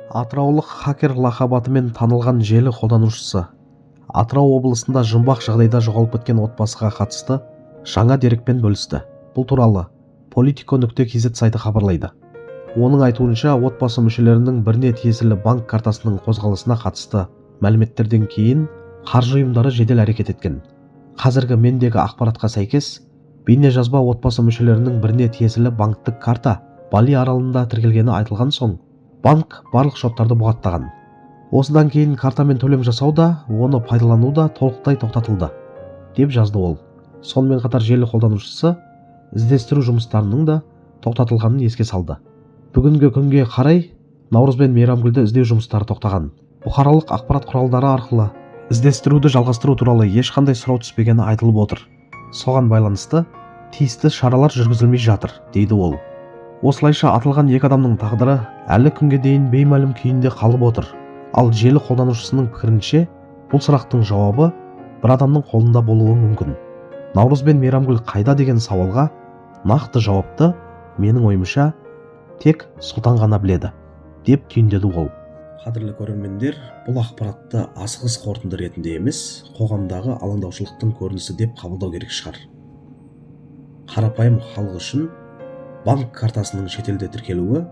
Атыраулық хакер лақабатымен танылған желі қолданушысы Атырау облысында жұмбақ жағдайда жоғалып кеткен отбасыға қатысты жаңа дерекпен бөлісті. Бұл туралы Politico.kz сайты хабарлайды. Оның айтуынша, отбасы мүшелерінің біріне тиесілі банк картасының қозғалысына қатысты мәліметтерден кейін қаржы ұйымдары жедел әрекет еткен. Қазіргі мендегі ақпаратқа сәйкес, бейнежазба отбасы мүшелерінің біріне тиесілі банктік карта Бали аралында тіркелгені айтылған соң, банк барлық шоттарды бұғаттаған. Осыдан кейін картамен төлем жасау да, оны пайдалану да толықтай тоқтатылды, деп жазды ол. Сонымен қатар желі қолданушысы іздестіру жұмыстарының да тоқтатылғанын еске салды. Бүгінгі күнге қарай Наурыз бен Мейрамгүлді іздеу жұмыстары тоқтаған. Бұқаралық ақпарат құралдары арқылы іздестіруді жалғастыру туралы ешқандай сұрау түспегені айтылып отыр. Соған байланысты тиісті шаралар жүргізілмей жатыр, дейді ол. Осылайша атылған екі адамның тағдыры әлі күнге дейін беймәлім күйінде қалып отыр. Ал желі қолданушысының пікірінше, бұл сұрақтың жауабы бір адамның қолында болуы мүмкін. Наурыз бен Мейрамгүл қайда деген сауалға нақты жауапты, менің ойымша, тек Сұлтан ғана біледі, деп түйіндеді ол. Қадірлі көрермендер, бұл ақпаратты асығыс қорытынды ретінде емес, қоғамдағы алаңдаушылықтың көрінісі деп қабылдау керек шығар. Қарапайым халық үшін банк картасының шетелде тіркелуі,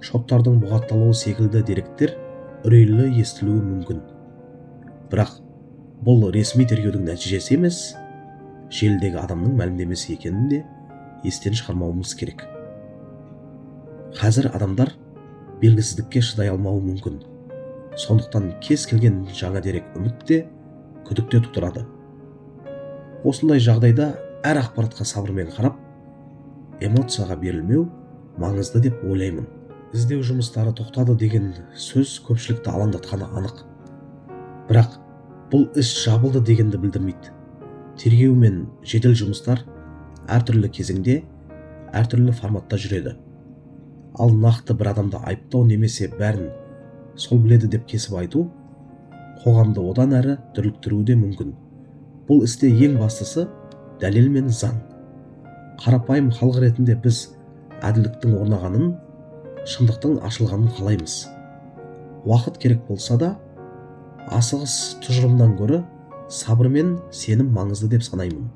шоттардың бұғатталуы секілді деректер үрейлі естілуі мүмкін. Бірақ бұл ресми тергеудің нәтижесі емес, желідегі адамның мәлімдемесі екенін де естен шығармауымыз керек. Қазір адамдар белгісіздікке шыдай алмауы мүмкін. Сондықтан кез келген жаңа дерек үмітте, күдікте тудырады. Осындай жағдайда әр ақпаратқа сабырмен қарап, эмоцияға берілмеу маңызды деп ойлаймын. Іздеу жұмыстары тоқтады деген сөз көпшілікті алаңдатқаны анық. Бірақ бұл іс жабылды дегенді білдірмейді. Тергеу мен жедел жұмыстар әртүрлі кезеңде, әртүрлі форматта жүреді. Ал нақты бір адамды айыптау немесе бәрін сол біледі деп кесіп айту, қоғамды одан әрі дүрліктіруі де мүмкін. Бұл істе ең бастысы дәлел мен заң. Қарапайым халық ретінде біз әділдіктің орнағанын, шындықтың ашылғанын қалаймыз. Уақыт керек болса да, асығыс тұжырымнан гөрі сабыр мен сенім маңызды деп санаймын.